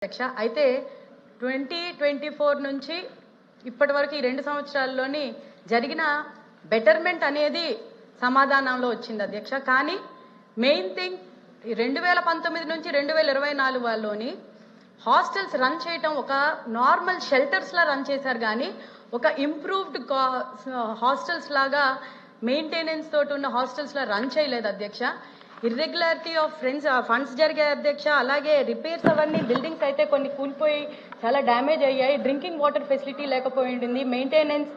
అధ్యక్ష అయితే 2024 నుంచి ఇప్పటి వరకు ఈ 2 సంవత్సరాల్లోని జరిగిన బెటర్మెంట్ అనేది సమాధానంలో వచ్చింది అధ్యక్ష. కానీ మెయిన్ థింగ్ 2019 నుంచి 2024 వాళ్ళలోని హాస్టల్స్ రన్ చేయటం ఒక నార్మల్ షెల్టర్స్లా రన్ చేశారు, కానీ ఒక ఇంప్రూవ్డ్ హాస్టల్స్ లాగా మెయింటెనెన్స్ తోటి ఉన్న హాస్టల్స్లా రన్ చేయలేదు అధ్యక్ష. ఇర్రెగ్యులారిటీ ఆఫ్ ఫండ్స్ జరిగాయి అధ్యక్ష. అలాగే రిపేర్స్ అవన్నీ బిల్డింగ్స్ అయితే కొన్ని కూలిపోయి చాలా డ్యామేజ్ అయ్యాయి. డ్రింకింగ్ వాటర్ ఫెసిలిటీ లేకపోయి ఉంటుంది. మెయింటెనెన్స్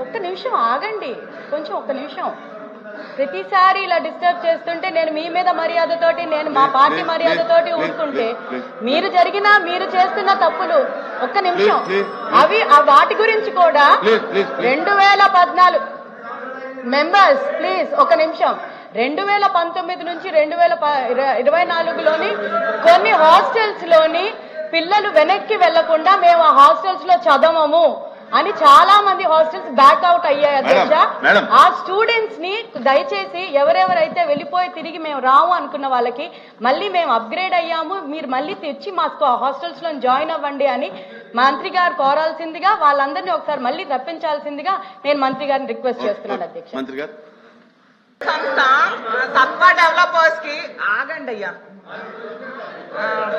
ఒక్క నిమిషం ఆగండి, కొంచెం ఒక్క నిమిషం. ప్రతిసారి ఇలా డిస్టర్బ్ చేస్తుంటే నేను మీ మీద మర్యాదతోటి, నేను మా పార్టీ మర్యాదతోటి ఊరుకుంటే మీరు చేస్తున్న తప్పులు ఒక్క నిమిషం అవి వాటి గురించి కూడా 2014 మెంబర్స్ ప్లీజ్ ఒక నిమిషం. 2019 నుంచి 2024లోని కొన్ని హాస్టల్స్ లోని పిల్లలు వెనక్కి వెళ్లకుండా మేము ఆ హాస్టల్స్ లో చదవము అని చాలా మంది హాస్టల్స్ బ్యాక్అవుట్ అయ్యాయి అధ్యక్ష. ఆ స్టూడెంట్స్ ని దయచేసి ఎవరెవరైతే వెళ్ళిపోయి తిరిగి మేము రాము అనుకున్న వాళ్ళకి మళ్ళీ మేము అప్గ్రేడ్ అయ్యాము, మీరు మళ్ళీ తెచ్చి మా హాస్టల్స్ లో జాయిన్ అవ్వండి అని మంత్రి గారు కోరాల్సిందిగా, వాళ్ళందరినీ ఒకసారి మళ్ళీ రప్పించాల్సిందిగా నేను మంత్రి గారిని రిక్వెస్ట్ చేస్తున్నాను అధ్యక్ష. సంస్థ సత్వా డెవలపర్స్ కి ఆగండి అయ్యా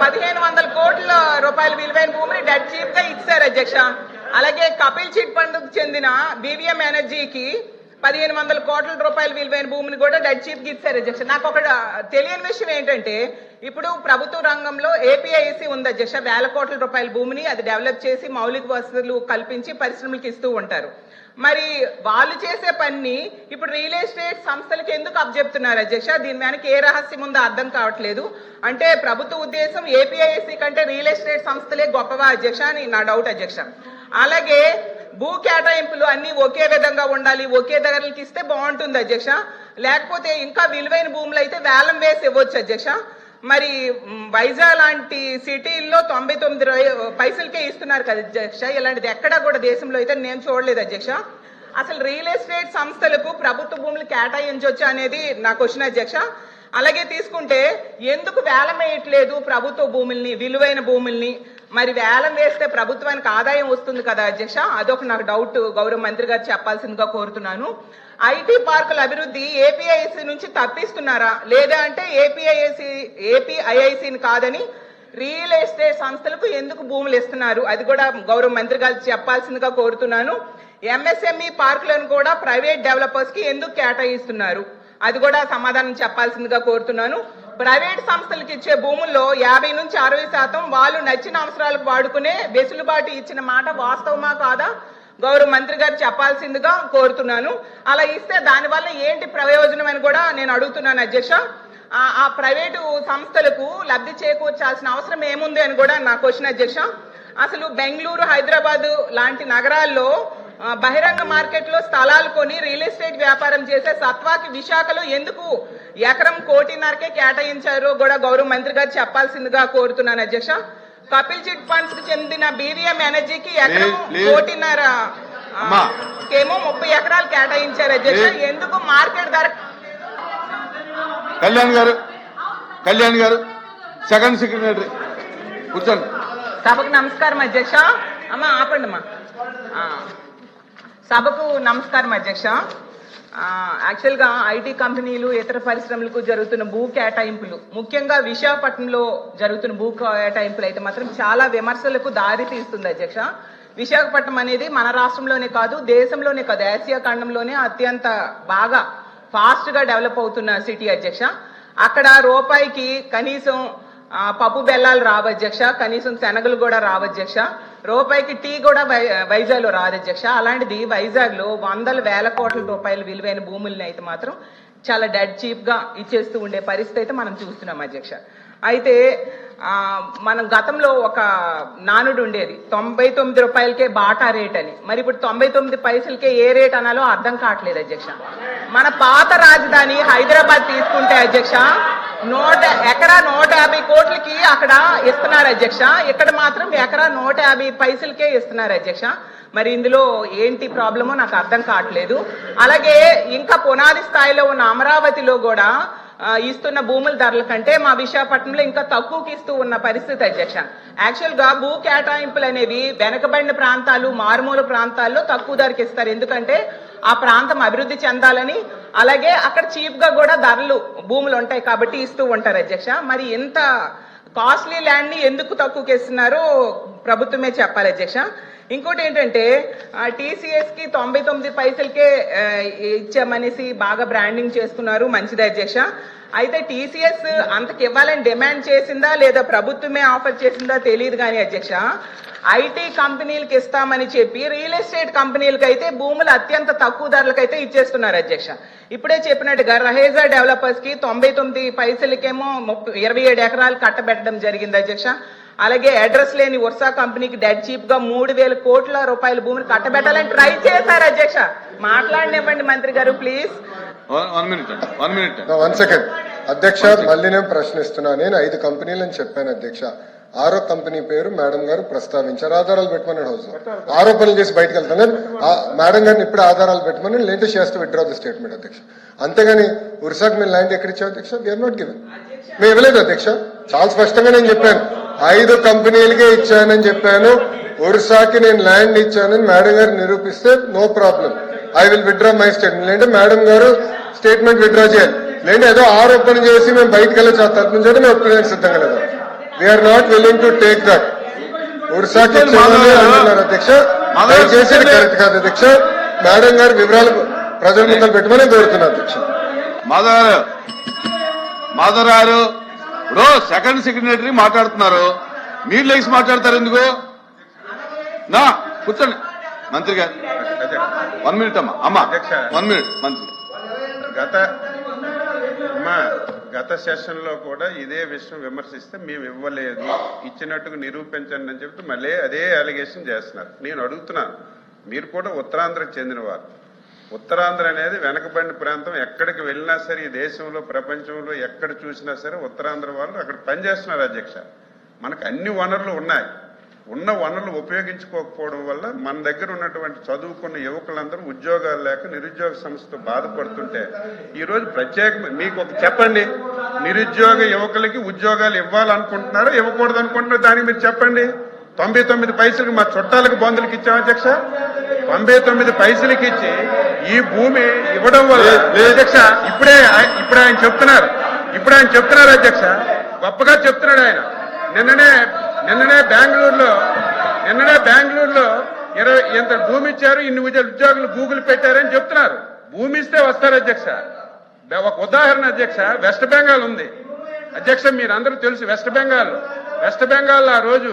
1500 కోట్ల రూపాయల విలువైన భూమిని డెడ్ చీప్ గా ఇచ్చారు అధ్యక్ష. అలాగే కపిల్ చిట్ ఫండ్ కు చెందిన బీవీఎం ఎనర్జీకి 1500 కోట్ల రూపాయల విలువైన భూమిని కూడా డెడ్ చీప్ కి ఇచ్చారు అధ్యక్ష. నాకు ఒక తెలియని విషయం ఏంటంటే, ఇప్పుడు ప్రభుత్వ రంగంలో ఏపీఐసి ఉంది అధ్యక్ష. 1000 కోట్ల రూపాయల భూమిని అది డెవలప్ చేసి మౌలిక వసతులు కల్పించి పరిశ్రమలకు ఇస్తూ ఉంటారు. మరి వాళ్ళు చేసే పని ఇప్పుడు రియల్ ఎస్టేట్ సంస్థలకు ఎందుకు అప్పచెప్తున్నారు అధ్యక్ష? దీని వెనక ఏ రహస్యం ఉందో అర్థం కావట్లేదు. అంటే ప్రభుత్వ ఉద్దేశం ఏపీఐసి కంటే రియల్ ఎస్టేట్ సంస్థలే గొప్పవా అధ్యక్ష అని నా డౌట్ అధ్యక్ష. అలాగే భూ కేటాయింపులు అన్ని ఒకే విధంగా ఉండాలి, ఒకే ధరలకి ఇస్తే బాగుంటుంది అధ్యక్ష. లేకపోతే ఇంకా విలువైన భూములు అయితే వేలం వేసి ఇవ్వచ్చు అధ్యక్ష. మరి వైజాగ్ లాంటి సిటీల్లో 99 పైసలకే ఇస్తున్నారు కదా అధ్యక్ష. ఇలాంటిది ఎక్కడా కూడా దేశంలో అయితే నేను చూడలేదు అధ్యక్ష. అసలు రియల్ ఎస్టేట్ సంస్థలకు ప్రభుత్వ భూములు కేటాయించవచ్చు అనేది నా క్వశ్చన్ అధ్యక్ష. అలాగే తీసుకుంటే ఎందుకు వేలం వేయట్లేదు ప్రభుత్వ భూముల్ని, విలువైన భూముల్ని? మరి వేలం వేస్తే ప్రభుత్వానికి ఆదాయం వస్తుంది కదా అధ్యక్ష. అదొక నాకు డౌట్, గౌరవ మంత్రి గారు చెప్పాల్సిందిగా కోరుతున్నాను. ఐటీ పార్కుల అభివృద్ధి ఏపీఐసి నుంచి తప్పిస్తున్నారా, లేదా అంటే ఏపీఐఐసిని కాదని రియల్ ఎస్టేట్ సంస్థలకు ఎందుకు భూములు ఇస్తున్నారు? అది కూడా గౌరవ మంత్రి గారు చెప్పాల్సిందిగా కోరుతున్నాను. ఎంఎస్ఎంఈ పార్కులను కూడా ప్రైవేట్ డెవలపర్స్ కి ఎందుకు కేటాయిస్తున్నారు? అది కూడా సమాధానం చెప్పాల్సిందిగా కోరుతున్నాను. ప్రైవేట్ సంస్థలకు ఇచ్చే భూముల్లో 50 నుంచి 60% వాళ్ళు నచ్చిన అవసరాలకు వాడుకునే వెసులుబాటు ఇచ్చిన మాట వాస్తవమా కాదా గౌరవ మంత్రి గారు చెప్పాల్సిందిగా కోరుతున్నాను. అలా ఇస్తే దానివల్ల ఏంటి ప్రయోజనం అని కూడా నేను అడుగుతున్నాను అధ్యక్ష. ఆ ప్రైవేటు సంస్థలకు లబ్ధి చేకూర్చాల్సిన అవసరం ఏముంది అని కూడా నా క్వశ్చన్ అధ్యక్ష. అసలు బెంగళూరు, హైదరాబాద్ లాంటి నగరాల్లో బహిరంగ మార్కెట్ లో స్థలాలు కొని రియల్ ఎస్టేట్ వ్యాపారం చేసే సత్వాకి విశాఖలో ఎందుకు ఎకరం 1.5 కోటికే కేటాయించారో కూడా గౌరవ మంత్రి గారు చెప్పాల్సిందిగా కోరుతున్నాను అధ్యక్ష. కపిల్ చిట్ ఫండ్స్ కు చెందిన బీవీఎం ఎనర్జీకి ఎకరం 1.5 కోటికేమో 30 ఎకరాలు కేటాయించారు అధ్యక్ష. ఎందుకు మార్కెట్ ధర? కళ్యాణ్ గారు సెకండ్ సెక్రటరీ కూర్చోండి. సభకు నమస్కారం అధ్యక్ష. అమ్మా ఆపండి అమ్మా. సభకు నమస్కారం అధ్యక్ష. యాక్చువల్ గా ఐటీ కంపెనీలు, ఇతర పరిశ్రమలకు జరుగుతున్న భూ కేటాయింపులు, ముఖ్యంగా విశాఖపట్నంలో జరుగుతున్న భూ కేటాయింపులు అయితే మాత్రం చాలా విమర్శలకు దారి తీస్తుంది అధ్యక్ష. విశాఖపట్నం అనేది మన రాష్ట్రంలోనే కాదు, దేశంలోనే కాదు, ఆసియా ఖండంలోనే అత్యంత బాగా ఫాస్ట్ గా డెవలప్ అవుతున్న సిటీ అధ్యక్ష. అక్కడ రూపాయికి కనీసం పప్పు బెల్లాలు రావు అధ్యక్ష, కనీసం శనగలు కూడా రావు అధ్యక్ష, రూపాయికి టీ కూడా వైజాగ్ లో రాదు అధ్యక్ష. అలాంటిది వైజాగ్ లో 100,000 కోట్ల రూపాయల విలువైన భూముల్ని అయితే మాత్రం చాలా డెడ్ చీప్ గా ఇచ్చేస్తూ ఉండే పరిస్థితి అయితే మనం చూస్తున్నాం అధ్యక్ష. అయితే మనం గతంలో ఒక నానుడు ఉండేది, 99 రూపాయలకే బాటా రేట్ అని. మరి ఇప్పుడు 99 పైసలకే ఏ రేట్ అనాలో అర్థం కావట్లేదు అధ్యక్ష. మన పాత రాజధాని హైదరాబాద్ తీసుకుంటే అధ్యక్ష ఎకరా 150 కోట్లకి అక్కడ ఇస్తున్నారు అధ్యక్ష. ఇక్కడ మాత్రం ఎకరా 150 పైసలకే ఇస్తున్నారు అధ్యక్ష. మరి ఇందులో ఏంటి ప్రాబ్లమో నాకు అర్థం కావట్లేదు. అలాగే ఇంకా పునాది స్థాయిలో ఉన్న అమరావతిలో కూడా ఇస్తున్న భూముల ధరల కంటే మా విశాఖపట్నంలో ఇంకా తక్కువకి ఇస్తూ ఉన్న పరిస్థితి అధ్యక్ష. యాక్చువల్ గా భూ కేటాయింపులు అనేవి వెనకబడిన ప్రాంతాలు, మారుమూల ప్రాంతాల్లో తక్కువ ధరకి ఇస్తారు. ఎందుకంటే ఆ ప్రాంతం అభివృద్ధి చెందాలని, అలాగే అక్కడ చీప్ గా కూడా ధరలు భూములు ఉంటాయి కాబట్టి ఇస్తూ ఉంటారు అధ్యక్ష. మరి ఇంత కాస్ట్లీ ల్యాండ్ ని ఎందుకు తక్కువకి ఇస్తున్నారో ప్రభుత్వమే చెప్పాలి అధ్యక్ష. ఇంకోటి ఏంటంటే టీసీఎస్ కి 99 పైసలకే ఇచ్చామనేసి బాగా బ్రాండింగ్ చేసుకున్నారు, మంచిది అధ్యక్ష. అయితే టీసీఎస్ అంతకి ఇవ్వాలని డిమాండ్ చేసిందా లేదా ప్రభుత్వమే ఆఫర్ చేసిందా తెలియదు కానీ అధ్యక్ష, ఐటీ కంపెనీలకు ఇస్తామని చెప్పి రియల్ ఎస్టేట్ కంపెనీలకు అయితే భూములు అత్యంత తక్కువ ధరలకైతే ఇచ్చేస్తున్నారు అధ్యక్ష. ఇప్పుడే చెప్పినట్టుగా రహేజా డెవలపర్స్ కి 99 పైసలకేమో 27 ఎకరాలు కట్టబెట్టడం జరిగింది అధ్యక్ష. అలాగే అడ్రస్ లేని వర్సా కంపెనీకి డెడ్ చీప్ గా 3,000 కోట్ల రూపాయల భూమిని కట్టబెట్టాలని ట్రై చేశారు అధ్యక్ష. మాట్లాడనివ్వండి మంత్రి గారు ప్లీజ్. 1 సెకండ్ అధ్యక్ష, మళ్ళీ నేను ప్రశ్నిస్తున్నాను. నేను 5 కంపెనీలని చెప్పాను అధ్యక్ష. 6వ కంపెనీ పేరు మేడం గారు ప్రస్తావించారు. ఆధారాలు పెట్టమన్నాడు హౌస్ ఆరోపణలు చేసి బయటకు వెళ్తాను. మేడం గారిని ఇప్పుడు ఆధారాలు పెట్టమని లేటెస్ట్ చేస్తూ విత్డ్రా ది స్టేట్మెంట్ అధ్యక్ష. అంతేగాని ఉర్సాక్ మీరు ల్యాండ్ ఎక్కడ ఇచ్చావు అధ్యక్ష? వీఆర్ నాట్ గివెన్, మేము ఇవ్వలేదు అధ్యక్ష. చాలా స్పష్టంగా నేను చెప్పాను, 5 కంపెనీలకే ఇచ్చానని చెప్పాను. ఒరిస్సాకి నేను ల్యాండ్ ఇచ్చానని మేడం గారు నిరూపిస్తే no problem, I will withdraw my statement. లేదంటే మేడం గారు స్టేట్మెంట్ విత్డ్రా చేయాలి. లేదంటే ఏదో ఆరోపణ చేసి మేము బయటకు వెళ్ళి తరపున మేము ఒప్పుకోవడానికి సిద్ధంగా లేదు. We're not willing to take that. ఒరిస్సాకి అంటున్నారు అధ్యక్ష, దయచేసి కరెక్ట్ కాదు అధ్యక్ష. మేడం గారు వివరాలు ప్రజల ముందు పెట్టమని కోరుతున్నారు అధ్యక్ష. మాధవ్ గారు ఇప్పుడు సెకండ్ సెక్రటరీ మాట్లాడుతున్నారు, మీరు లేచి మాట్లాడతారు ఎందుకు? నా కూర్చోండి మంత్రి గారు. 1 మినిట్ అమ్మా. అమ్మా 1 మినిట్ మంత్రి. గత సెషన్ లో కూడా ఇదే విషయం విమర్శిస్తే మేము ఇవ్వలేదు, ఇచ్చినట్టుగా నిరూపించండి అని చెప్తే మళ్ళీ అదే అలిగేషన్ చేస్తున్నారు. నేను అడుగుతున్నాను, మీరు కూడా ఉత్తరాంధ్రకు చెందినవారు. ఉత్తరాంధ్ర అనేది వెనకబడిన ప్రాంతం. ఎక్కడికి వెళ్ళినా సరే ఈ దేశంలో ప్రపంచంలో ఎక్కడ చూసినా సరే ఉత్తరాంధ్ర వాళ్ళు అక్కడ పనిచేస్తున్నారు అధ్యక్ష. మనకు అన్ని వనరులు ఉన్నాయి. ఉన్న వనరులు ఉపయోగించుకోకపోవడం వల్ల మన దగ్గర ఉన్నటువంటి చదువుకున్న యువకులందరూ ఉద్యోగాలు లేక నిరుద్యోగ సమస్యతో బాధపడుతుంటే ఈరోజు ప్రత్యేక మీకు ఒక చెప్పండి, నిరుద్యోగ యువకులకి ఉద్యోగాలు ఇవ్వాలనుకుంటున్నారో ఇవ్వకూడదు అనుకుంటున్నారో దానికి మీరు చెప్పండి. 99 పైసలకి మా చుట్టాలకు బంధువులకి ఇచ్చాం అధ్యక్ష. 99 పైసలకి ఇచ్చి ఈ భూమి ఇవ్వడం వల్ల అధ్యక్ష ఇప్పుడే ఆయన చెప్తున్నారు అధ్యక్ష, గొప్పగా చెప్తున్నాడు ఆయన. నిన్ననే బెంగళూరులో 20 ఎంత భూమి ఇచ్చారు, ఇన్ని ఉద్యోగులు గూగుల్ పెట్టారని చెప్తున్నారు. భూమి ఇస్తే వస్తారు అధ్యక్ష. ఒక ఉదాహరణ అధ్యక్ష, వెస్ట్ బెంగాల్ ఉంది అధ్యక్ష, మీరు అందరూ తెలుసు. వెస్ట్ బెంగాల్ ఆ రోజు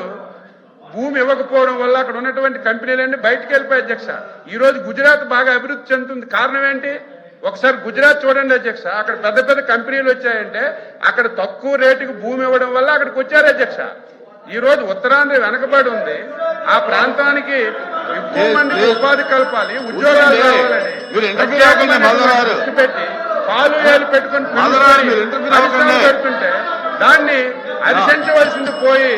భూమి ఇవ్వకపోవడం వల్ల అక్కడ ఉన్నటువంటి కంపెనీలన్నీ బయటకు వెళ్ళిపోయాయి అధ్యక్ష. ఈ రోజు గుజరాత్ బాగా అభివృద్ధి చెందుతుంది. కారణం ఏంటి? ఒకసారి గుజరాత్ చూడండి అధ్యక్ష, అక్కడ పెద్ద పెద్ద కంపెనీలు వచ్చాయంటే అక్కడ తక్కువ రేటుకి భూమి ఇవ్వడం వల్ల అక్కడికి వచ్చారు అధ్యక్ష. ఈ రోజు ఉత్తరాంధ్ర వెనకబడి ఉంది. ఆ ప్రాంతానికి ఎక్కువ మందికి ఉపాధి కల్పాలి, ఉద్యోగాలు కావాలని దృష్టి పెట్టి పాలు ఏలు పెట్టుకుని పెడుతుంటే దాన్ని అభినందించవలసింది పోయి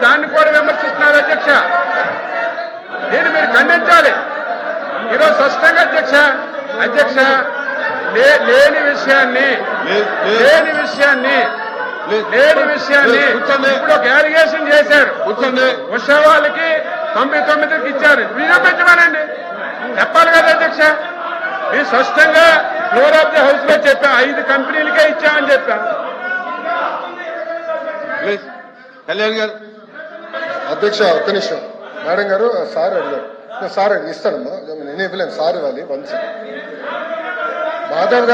దాన్ని కూడా విమర్శిస్తున్నారు అధ్యక్ష. దీన్ని మీరు ఖండించాలి ఈరోజు స్పష్టంగా అధ్యక్ష. లేని విషయాన్ని ఇప్పుడు ఒక అలిగేషన్ చేశారు. ఉషా వాళ్ళకి 99కి ఇచ్చారు, నిరూపించమనండి, చెప్పాలి కదా అధ్యక్ష. మీరు స్పష్టంగా ఫ్లోర్ ఆఫ్ ది హౌస్ లో చెప్పా 5 కంపెనీలకే ఇచ్చామని చెప్పా. కళ్యాణ్ గారు. అధ్యక్ష ఒక్క నిమిషం. మేడం గారు సార్ అడిగారు, సార్ ఇస్తానమ్మా, నేను ఇవ్వలేను, సార్ ఇవ్వాలి. 1 సెకండ్. మాధవ్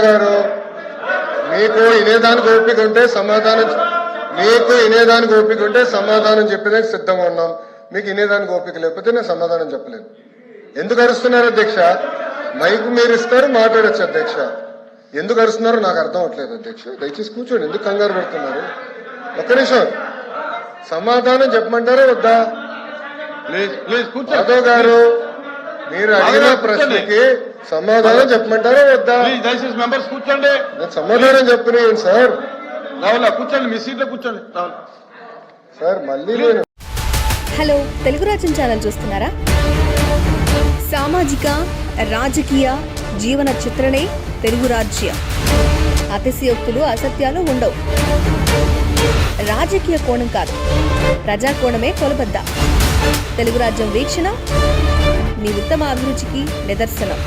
గారు మీకు వినేదానికి ఓపిక ఉంటే సమాధానం చెప్పేదానికి సిద్ధంగా ఉన్నాం. మీకు వినేదానికి ఓపిక లేకపోతే నేను సమాధానం చెప్పలేను. ఎందుకు అరుస్తున్నారు అధ్యక్ష? మైకు మీరు ఇస్తారు, మాట్లాడచ్చు అధ్యక్ష. ఎందుకు అరుస్తున్నారో నాకు అర్థం అవట్లేదు అధ్యక్ష. దయచేసి కూర్చోండి, ఎందుకు కంగారు పెడుతున్నారు? ఒక్క నిమిషం, సమాధానం చెప్పమంటారా వద్దా? మాధవ్ గారు మీరు అడిగిన ప్రశ్నకి సమాధానం చెప్పమంటారా వద్దా? దయచేసి మెంబర్స్ కూర్చోండి. నేను సమాధానం చెప్పినాను సార్. రావులా కూర్చోండి, మీ సీట్లో కూర్చోండి. సార్ మళ్ళీ నేను హలో తెలుగు రాజ్యం ఛానల్ చూస్తున్నారా? సామాజిక, రాజకీయ, జీవన చిత్రణే తెలుగు రాజ్యం. అతిశయోక్తులు, అసత్యాలు ఉండవు. రాజకీయ కోణం కాదు, ప్రజా కోణమే కొలబద్ద. తెలుగు రాజ్యం వీక్షణ మీ ఉత్తమ అభిరుచికి నిదర్శనం.